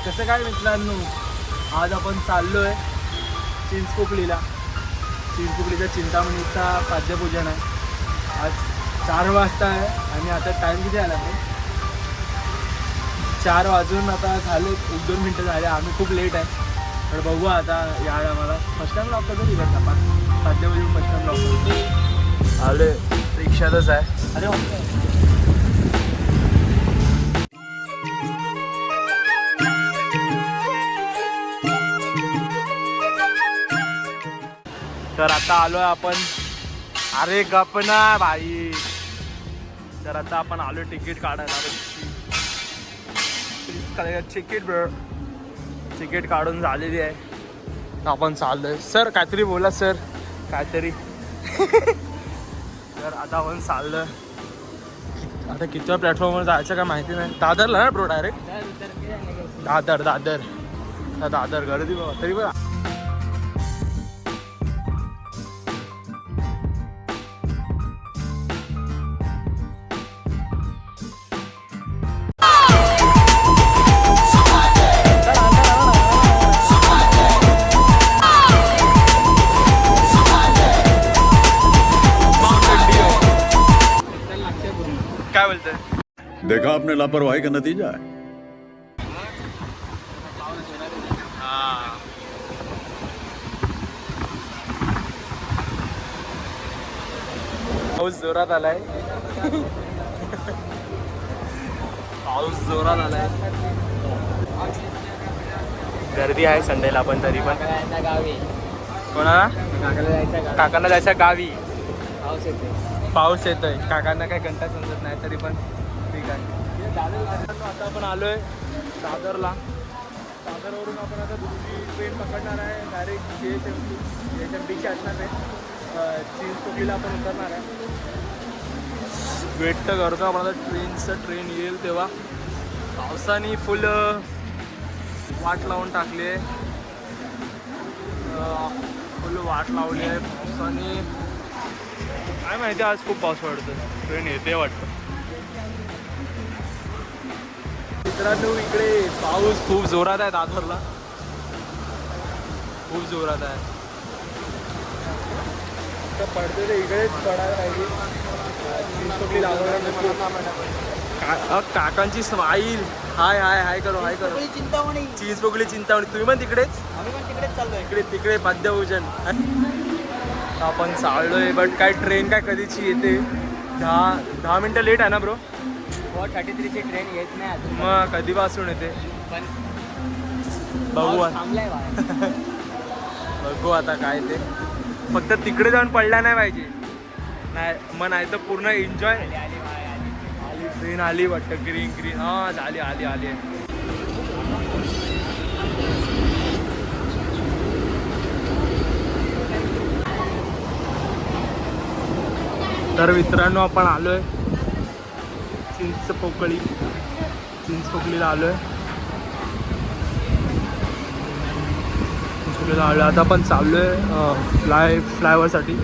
कसं काय मित्रांनो, आज आपण चाललोय चिंचपोकळीला. चिंचपोकळीच्या चिंतामणीचा पाद्यपूजन आहे. आज 4 वाजता आहे आणि आता टाईम किती आला आहे? 4 वाजून आता झाले, 1-2 मिनटं झाले. आम्ही खूप लेट आहे, तर बघू आता. या आम्हाला फर्स्ट टाइम लॉक करतो तिकडचा पाद्यपूजन फर्स्ट टाइम लॉक करतो. आले रिक्षातच आहे. अरे तर आता आलोय आपण. अरे गप ना भाई. तर आता आपण आलो तिकीट काढायला. तिकीट काढून झालेली आहे. आपण चाललोय. सर काहीतरी बोला सर, काहीतरी. तर आता आपण चाललोय. आता किती प्लॅटफॉर्मवर जायचं काय माहिती नाही. दादरला ना ब्रो डायरेक्ट? दादर गर्दी बाबा. तरी बघा काय बोलतोय. देखा आपने लापरवाही का नतीजा है. पाऊस जोरात आलाय. पाऊस जोरात आलाय. गर्दी आहे संडेला पण. तरी पण कोणाला? काकांना जायचं गावी. पाऊस येतोय. काकांना काही घंटा समजत नाही, तरी पण ठीक आहे. आता आपण आलोय दादरला. दादरवरून आपण आता दुसरी ट्रेन पकडणार आहे डायरेक्ट CSMT याच्या असणार आहे. चिंचपोकळीला आपण उतरणार आहे. वेट तर करतो आपण आता. ट्रेन येईल तेव्हा. पावसाने फुल वाट लावून टाकली आहे. फुल वाट लावली आहे पावसाने. काय माहिती आज खूप पाऊस पडतो. ट्रेन येते वाटतं. मित्रांनो इकडे पाऊस खूप जोरात आहे. दादरला खूप जोरात आहे. पडते ते इकडेच पडायला पाहिजे. काकांची स्माईल. हाय हाय हाय करो हाय करो. चिंचपोकळी चिंतामणी. तुम्ही पण तिकडेच? आम्ही पण तिकडेच चाललोय. तिकडे पाद्यपूजन. आपण चाललोय. बट काय ट्रेन काय कधीची येते? 10 मिनटं लेट आहे ना ब्रो? 4:33 ची ट्रेन येत नाही अजून. मग कधीपासून येते? पण बघू थांबलाय बाहेर. बघू आता काय ते. फक्त तिकडे जाऊन पडला नाही पाहिजे. नाही तर पूर्ण एन्जॉय. आली ट्रेन आली वाटतं. ग्रीन हां झाली आली. तर मित्रांनो आपण आलोय चिंचपोकळीला आलोय. आता आपण चाललोय फ्लायओव्हरसाठी.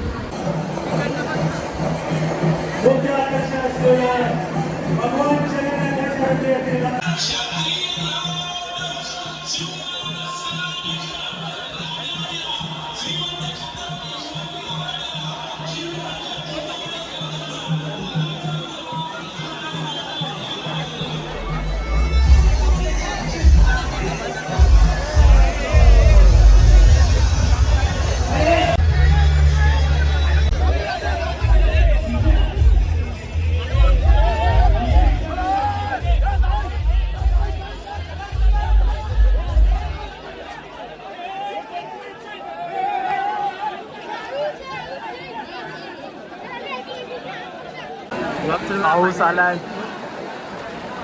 पाऊस आलाय.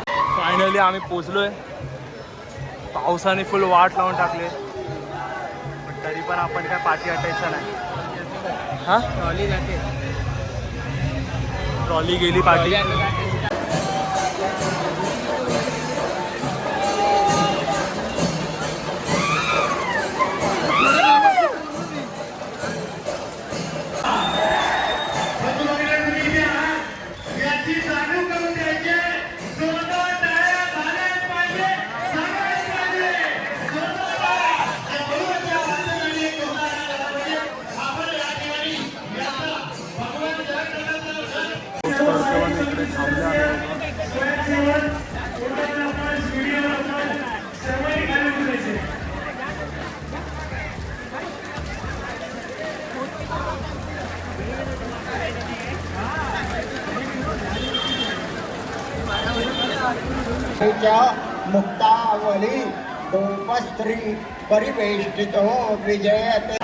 फायनली आम्ही पोचलोय. पावसाने फुल वाट लावून टाकले, पण तरी पण आपण काय पाठी हटायचं नाही. हा ट्रॉली जाते. ट्रॉली गेली पाठी. च मुक्तावली गोपस्त्री परिवेष्टितो विजयते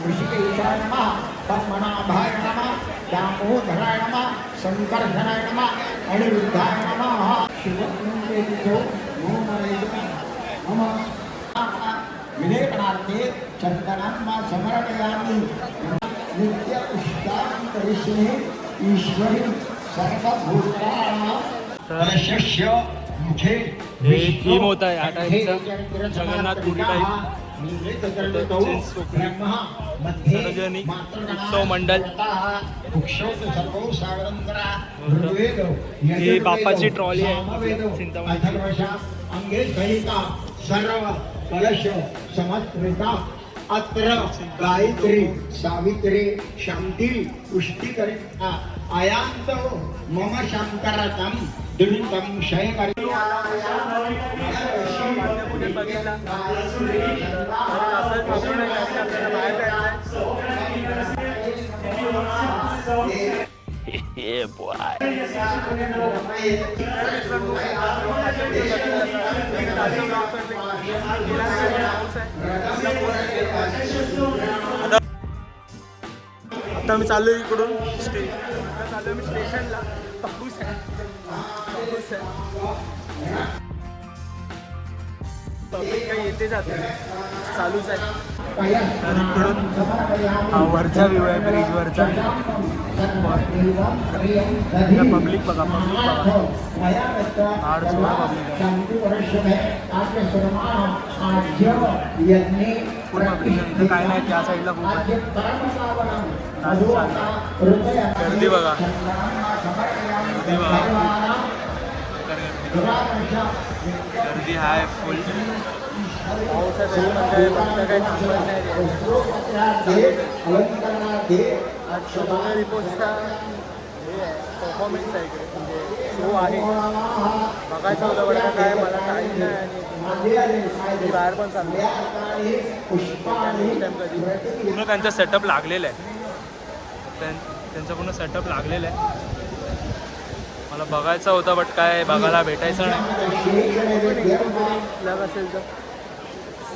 ऋषिकेशाय नमः पद्मनाभाय नमः दामोदराय नमः संकर्षणाय नमः अनिरुद्धाय नमः शिवलिंगेभ्यो नमः विलेपनार्थे चन्दनं समर्पयामि नित्य पुष्टां करिष्ये ईश्वरी सर्वभूतानां कलशस्य मुखे ही मोठ आहे 8 इंच जगन्नाथपुरी टाईप सार्वजनिक उत्सव मंडळ. ही बाप्पाची ट्रॉली आहे चिंतामणीची. सर्व कलश समत्रिता अत्र गायत्री सावित्री शांती पुष्टिकरिता आयांत मम शंकरतम दुरितम शयकरी. आता मी चाललो इकडून चाललो मी स्टेशनला. पाऊस आहे पब्लिक काही येते जाते चालूच आहे. तर इकडून हा वरचा व्ह्यू आहे ब्रिजवरचा. पब्लिक बघा आड सोळा पब्लिक आहे. काय नाही त्या साईडला खूप आहे गर्दी बघा. गर्दी आहे फुल. पावसाचं काही थांबत नाही. आज रिपोर्टचा हे आहे परफॉर्मन्स आहे इकडे म्हणजे शो आहे. बघायचं होतं बरं काय मला टाईम नाही आणि बाहेर पण चाललं कधी. पूर्ण त्यांचा सेटअप लागलेला आहे. त्यांचा पूर्ण सेटअप लागलेला आहे. मला बघायचं होतं बट काय बघायला भेटायचं नाही. असेल तर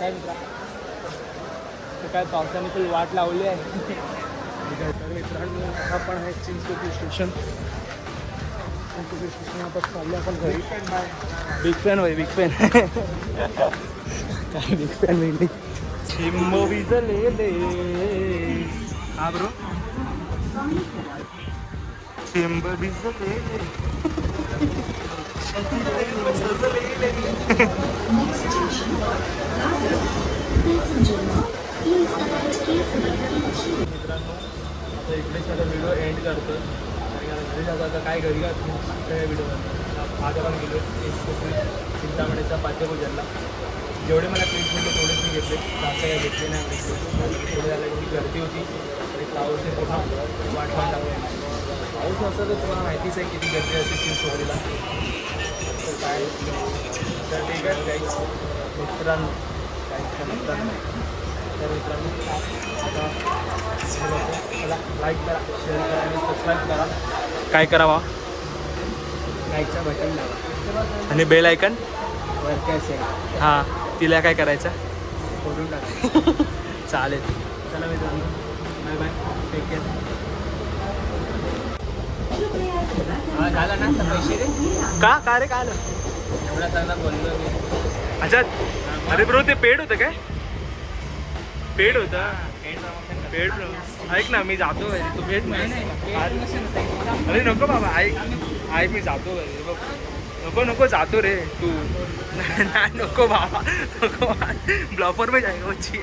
काय मित्रा काय पावसाने फुल वाट लावली आहे. तर मित्रांनो हा पण आहे चिंचपोकळी स्टेशन. चिंचपोकळी स्टेशन आता चालले आपण घरी. बिग फॅन होय बिग फॅन. काय बिग फॅन वेगळी चिंब भिजले हा ब्रो चिंब भिजले मित्रांनो आता इकडेच माझा व्हिडिओ एंड करतो. घरी जातो आता काय घरी का व्हिडिओ आज आपण गेलो चिंतामणीचा पाद्यपूजनला. जेवढे मला क्लिप्स भेटले तेवढेच मी घेतले. जास्त काही घेतले नाही. थोडे झालं की गर्दी होती आणि पाऊसने पूर्ण वाट पण लावली. पाऊस नसतं तर तुम्हाला माहितीच आहे किती गर्दी असते चिंचपोकळीला. तर काय तर ठीक आहे काहीच मित्रांनो काहीच मित्रांनो. तर मित्रांनो आता मला लाईक करा शेअर करा आणि सबस्क्राईब करा. काय करावा लाईकचा बटन लावा आणि बेल आयकन वरती असेल. हां तिला काय करायचं करून टाका. चालेल चला मित्रांनो बाय बाय टेक केअर. हा झाला ना तर पैसे रे का रे काय आलं एवढा चांगला बोललो मी. अच्छा अरे ब्रो ते पेड होतं काय पेड होतं पेड ऐक ना मी जातो घरी तू भेट नाही. अरे नको बाबा ऐक मी जातो घरी बघ नको जातो रे तू. नाही नको बाबा नको ब्लॉपर में जाएगा बच्ची.